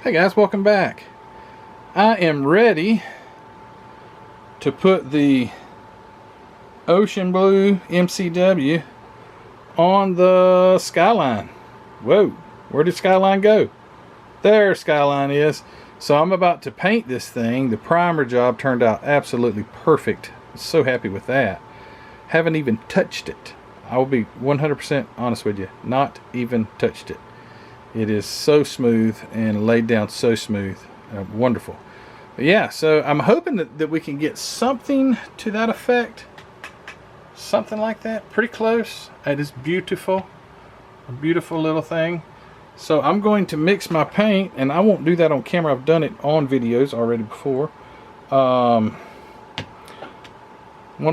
Hey guys, welcome back. I am ready to put the ocean blue MCW on the Skyline. Whoa, where did Skyline go? There Skyline is. So I'm about to paint this thing. The primer job turned out absolutely perfect. So happy with that. Haven't even touched it. I will be 100% honest with you. Not even touched it. It is so smooth and laid down so smooth. Wonderful. But yeah, so I'm hoping that we can get something to that effect. Something like that. Pretty close. It is beautiful. A beautiful little thing. So I'm going to mix my paint, and I won't do that on camera. I've done it on videos already before. 1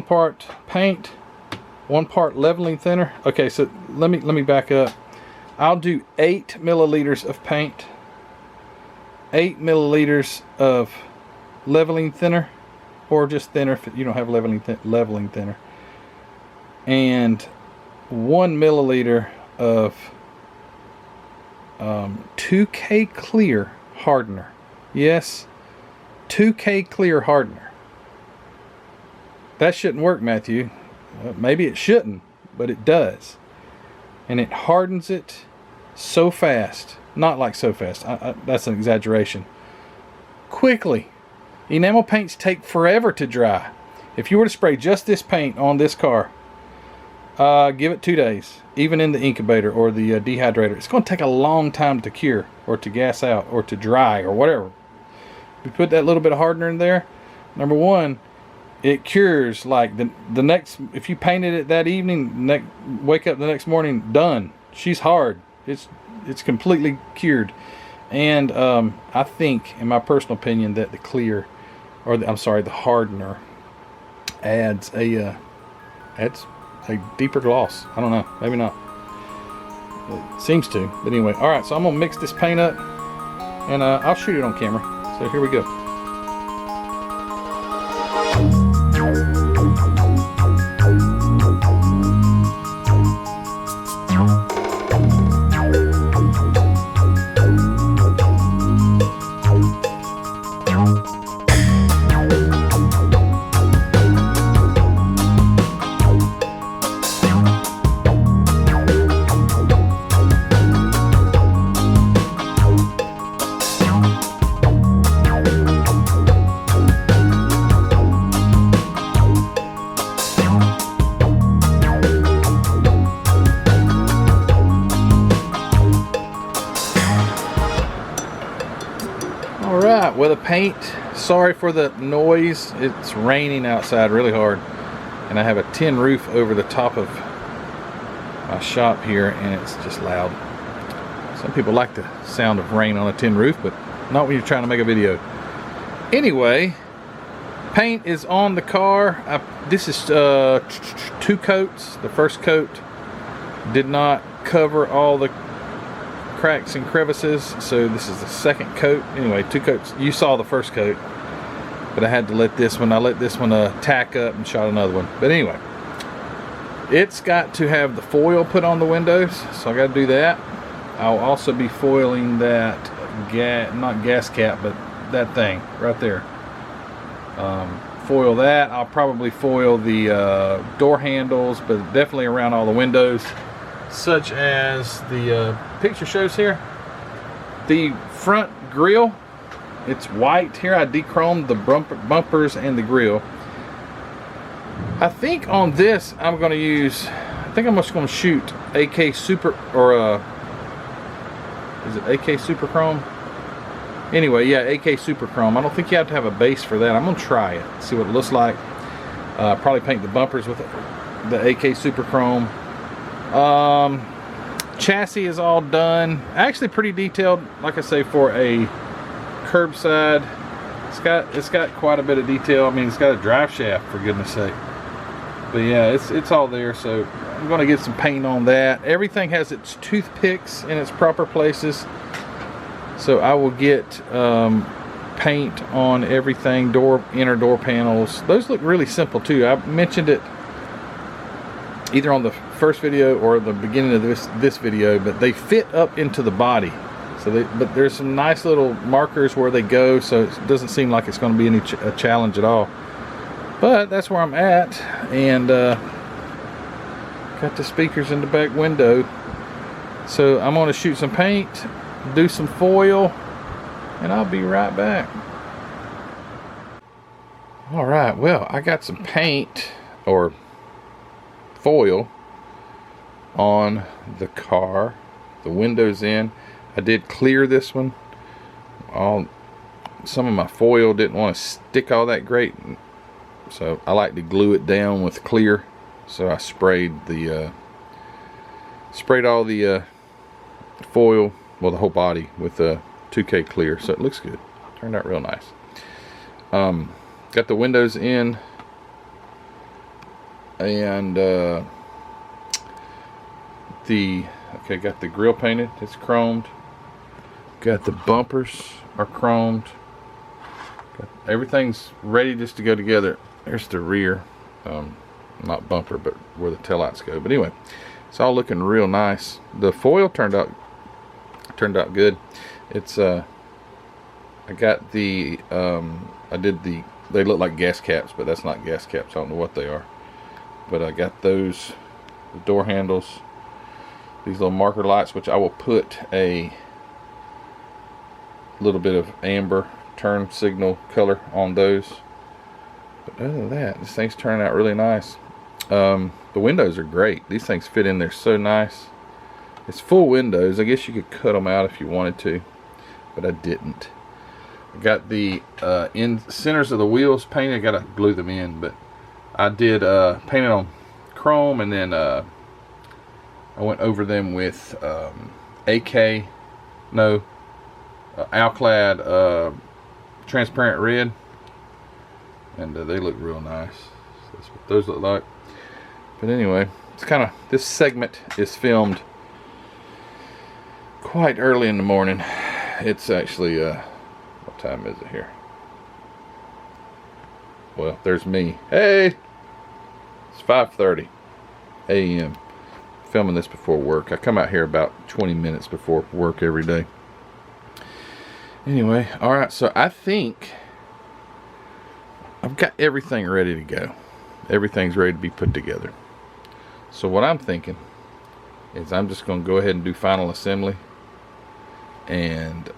part paint, 1 part leveling thinner. Okay, so let me back up. I'll do 8 milliliters of paint, 8 milliliters of leveling thinner, or just thinner if you don't have leveling thinner, and 1 milliliter of 2K clear hardener. Yes, 2K clear hardener. That shouldn't work, Matthew. Maybe it shouldn't, but it does. And it hardens it so fast. Not like so fast. That's an exaggeration. Quickly. Enamel paints take forever to dry. If you were to spray just this paint on this car, give it 2 days. Even in the incubator or the dehydrator. It's going to take a long time to cure, or to gas out, or to dry, or whatever. If you put that little bit of hardener in there, number one, it cures like the next. If you painted it that evening, wake up the next morning, done. She's hard. It's completely cured. And I think, in my personal opinion, that the clear, or the hardener, adds a deeper gloss. I don't know, maybe not. It seems to, but anyway. All right, so I'm gonna mix this paint up, and I'll shoot it on camera. So here we go. Alright, well, the paint, sorry for the noise, it's raining outside really hard, and I have a tin roof over the top of my shop here, and it's just loud. Some people like the sound of rain on a tin roof, but not when you're trying to make a video. Anyway, paint is on the car. This is 2 coats. The first coat did not cover all the cracks and crevices, so this is the second coat. Anyway, 2 coats. You saw the first coat, but I had to let this one tack up and shot another one. But anyway, it's got to have the foil put on the windows, so I got to do that. I'll also be foiling that not gas cap, but that thing right there. Foil that. I'll probably foil the door handles, but definitely around all the windows, such as the picture shows here. The front grille, it's white here. I de-chromed the bumpers and the grille. I think on this I'm going to use, I think I'm just going to shoot AK Super, or is it AK Super Chrome? Anyway, yeah, AK Super Chrome. I don't think you have to have a base for that. I'm going to try it, see what it looks like. Probably paint the bumpers with the AK Super Chrome. Chassis is all done. Actually pretty detailed, like I say, for a curbside. It's got quite a bit of detail. I mean, it's got a drive shaft, for goodness sake. But yeah, it's all there. So I'm going to get some paint on that. Everything has its toothpicks in its proper places. So I will get paint on everything. Inner door panels. Those look really simple too. I mentioned it either on the first video or the beginning of this video, but they fit up into the body. So So but there's some nice little markers where they go, so it doesn't seem like it's going to be any a challenge at all. But that's where I'm at, and got the speakers in the back window. So I'm going to shoot some paint, do some foil, and I'll be right back. Alright, well, I got some paint or foil on the car. The window's in. I did clear this one. Some of my foil didn't want to stick all that great, so I like to glue it down with clear. So I sprayed all the foil, well, the whole body with 2K clear, so it looks good. Turned out real nice. Got the windows in, and got the grill painted. It's chromed. Got the bumpers are chromed. Everything's ready just to go together. There's the rear, not bumper, but where the taillights go. But anyway, it's all looking real nice. The foil turned out good. It's I got the they look like gas caps, but that's not gas caps. I don't know what they are. But I got those, the door handles, these little marker lights, which I will put a little bit of amber turn signal color on those. But other than that, this thing's turning out really nice. The windows are great. These things fit in there so nice. It's full windows. I guess you could cut them out if you wanted to, but I didn't. I got the in centers of the wheels painted. I gotta glue them in, but I did paint it on chrome, and then I went over them with Alclad transparent red, and they look real nice. So that's what those look like. But anyway, it's kind of, this segment is filmed quite early in the morning. It's actually what time is it here? Well, there's me. Hey, it's 5:30 a.m. filming this before work. I come out here about 20 minutes before work every day. Anyway, alright, so I think I've got everything ready to go. Everything's ready to be put together. So what I'm thinking is I'm just going to go ahead and do final assembly and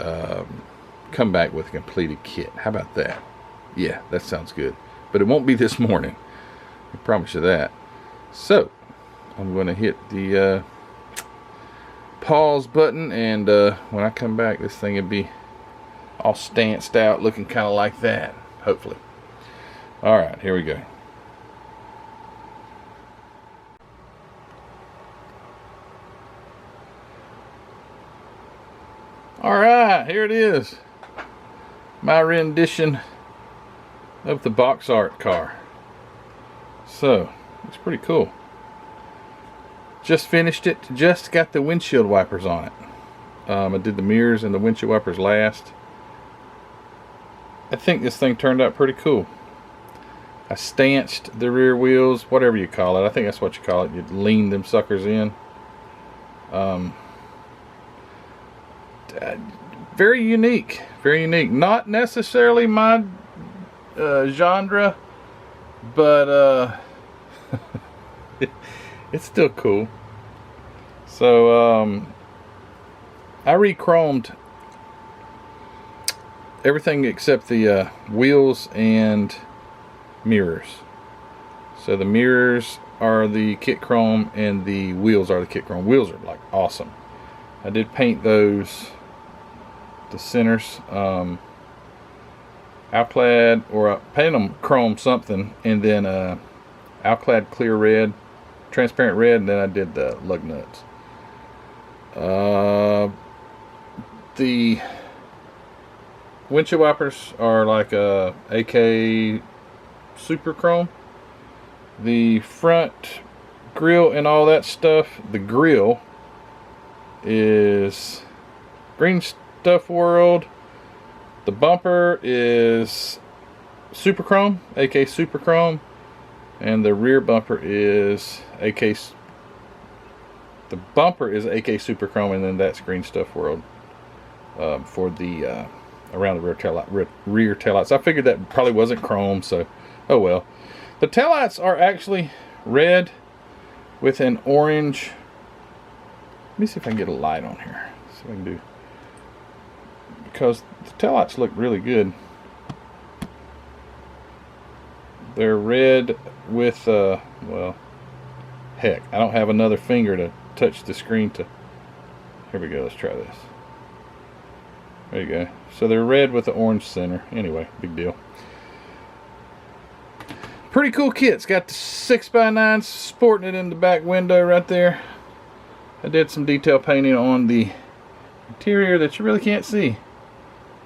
come back with a completed kit. How about that? Yeah, that sounds good. But it won't be this morning, I promise you that. So I'm going to hit the pause button, and when I come back, this thing will be all stanced out, looking kind of like that, hopefully. Alright, here we go. Alright, here it is. My rendition of the box art car. So, it's pretty cool. Just finished it. Just got the windshield wipers on it. I did the mirrors and the windshield wipers last. I think this thing turned out pretty cool. I stanched the rear wheels, whatever you call it. I think that's what you call it. You lean them suckers in. Very unique. Very unique. Not necessarily my genre, but it's still cool. So I re-chromed everything except the wheels and mirrors. So the mirrors are the kit chrome and the wheels are the kit chrome. Wheels are like awesome. I did paint those, the centers, Alclad, or painted them chrome something, and then Alclad clear red, transparent red, and then I did the lug nuts. The windshield wipers are like a AK super chrome. The front grill and all that stuff, the grill is Green Stuff World. The bumper is super chrome, AK super chrome, and the rear bumper is AK. The bumper is AK super chrome, and then that's Green Stuff World. for the around the rear tail lights. I figured that probably wasn't chrome, so oh well. The tail lights are actually red with an orange. Let me see if I can get a light on here. See if I can do, because the tail lights look really good. They're red with well, heck, I don't have another finger to touch the screen to. Here we go. Let's try this. There you go. So they're red with the orange center. Anyway, big deal. Pretty cool kit. It's got the 6x9 sporting it in the back window right there. I did some detail painting on the interior that you really can't see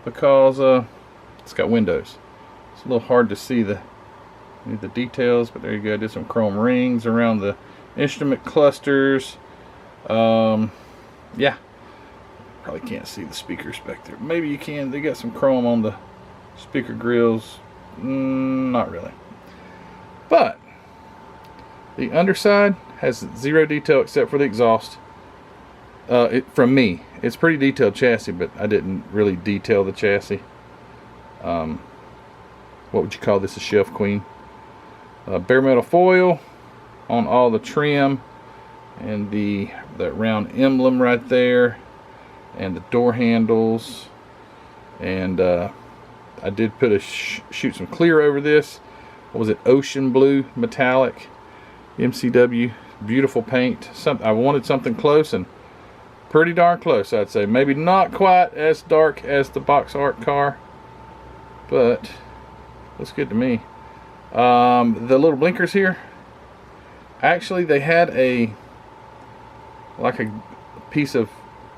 because it's got windows. It's a little hard to see the details, but there you go. I did some chrome rings around the instrument clusters. Yeah, probably can't see the speakers back there. Maybe you can. They got some chrome on the speaker grills. Not really. But the underside has zero detail except for the exhaust. From me, it's pretty detailed chassis, but I didn't really detail the chassis. What would you call this? A shelf queen. Bare metal foil on all the trim and that round emblem right there, and the door handles. And I did put shoot some clear over this. What was it? Ocean blue metallic MCW. Beautiful paint. I wanted something close, and pretty darn close, I'd say. Maybe not quite as dark as the box art car, but looks good to me. The little blinkers here, actually they had like a piece of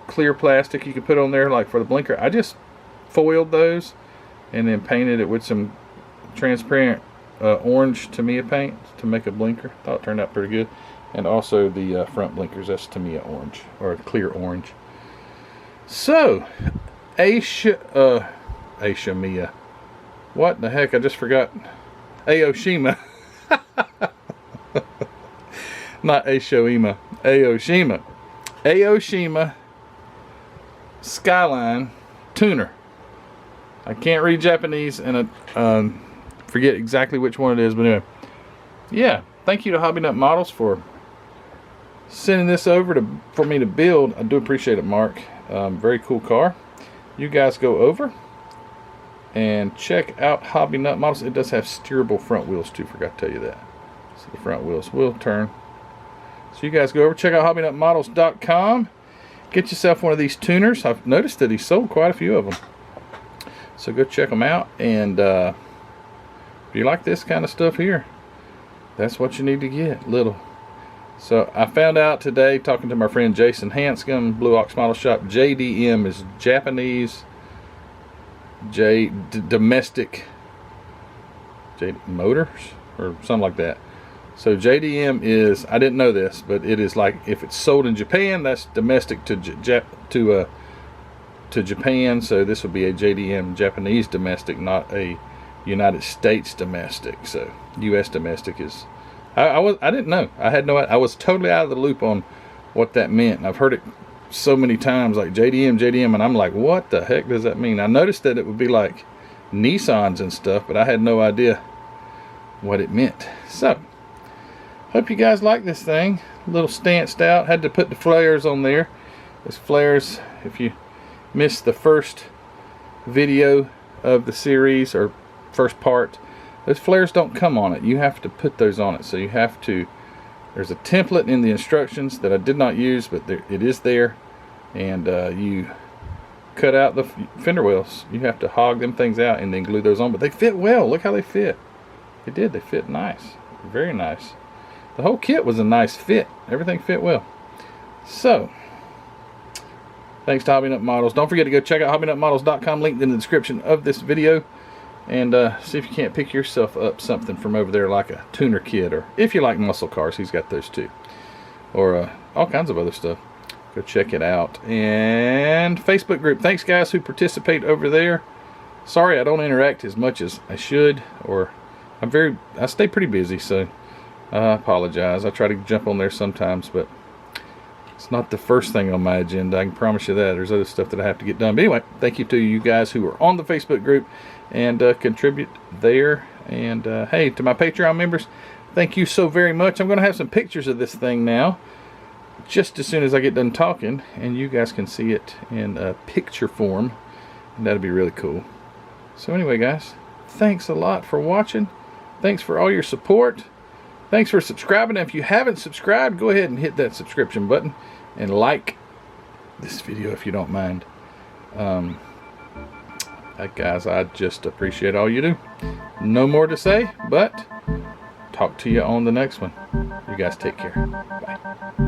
clear plastic you could put on there like for the blinker. I just foiled those and then painted it with some transparent orange Tamiya paint to make a blinker. Thought it turned out pretty good. And also the front blinkers, that's Tamiya orange, or clear orange. So Aoshima, what the heck, I just forgot. Aoshima. Not Aoshima. Aoshima. Aoshima Skyline Tuner. I can't read Japanese, and forget exactly which one it is, but anyway. Yeah, thank you to Hobby Nut Models for sending this over for me to build. I do appreciate it, Mark. Very cool car. You guys go over and check out Hobby Nut Models. It does have steerable front wheels too, forgot to tell you that. So the front wheels will turn. So you guys go over, check out hobbynutmodels.com. Get yourself one of these tuners. I've noticed that he sold quite a few of them. So go check them out. And if you like this kind of stuff here, that's what you need to get. Little. So I found out today, talking to my friend Jason Hanscom, Blue Ox Model Shop, JDM is Japanese domestic Motors or something like that. So JDM is, I didn't know this, but it is like if it's sold in Japan, that's domestic to Japan. So this would be a JDM Japanese domestic, not a United States domestic. So US domestic is, I didn't know. I was totally out of the loop on what that meant. And I've heard it so many times, like JDM, and I'm like, what the heck does that mean? I noticed that it would be like Nissans and stuff, but I had no idea what it meant. So hope you guys like this thing. A little stanced out. Had to put the flares on there. Those flares, if you missed the first video of the series or first part, those flares don't come on it. You have to put those on it. So you have to, there's a template in the instructions that I did not use, but it is there. And you cut out the fender wells. You have to hog them things out and then glue those on. But they fit well. Look how they fit. They did. They fit nice. Very nice. The whole kit was a nice fit. Everything fit well. So, thanks to Hobby Nut Models. Don't forget to go check out hobbynutmodels.com, linked in the description of this video. And see if you can't pick yourself up something from over there like a tuner kit. Or if you like muscle cars, he's got those too. Or all kinds of other stuff. Go check it out. And Facebook group. Thanks guys who participate over there. Sorry I don't interact as much as I should. Or I stay pretty busy, so I apologize. I try to jump on there sometimes, but It's not the first thing on my agenda, I can promise you that. There's other stuff that I have to get done. But anyway, thank you to you guys who are on the Facebook group and contribute there. And hey, to my Patreon members, thank you so very much. I'm going to have some pictures of this thing now, just as soon as I get done talking, and you guys can see it in picture form, and that'll be really cool. So anyway, guys, thanks a lot for watching. Thanks for all your support. Thanks for subscribing. And if you haven't subscribed, go ahead and hit that subscription button and like this video if you don't mind. Guys, I just appreciate all you do. No more to say, but talk to you on the next one. You guys take care. Bye.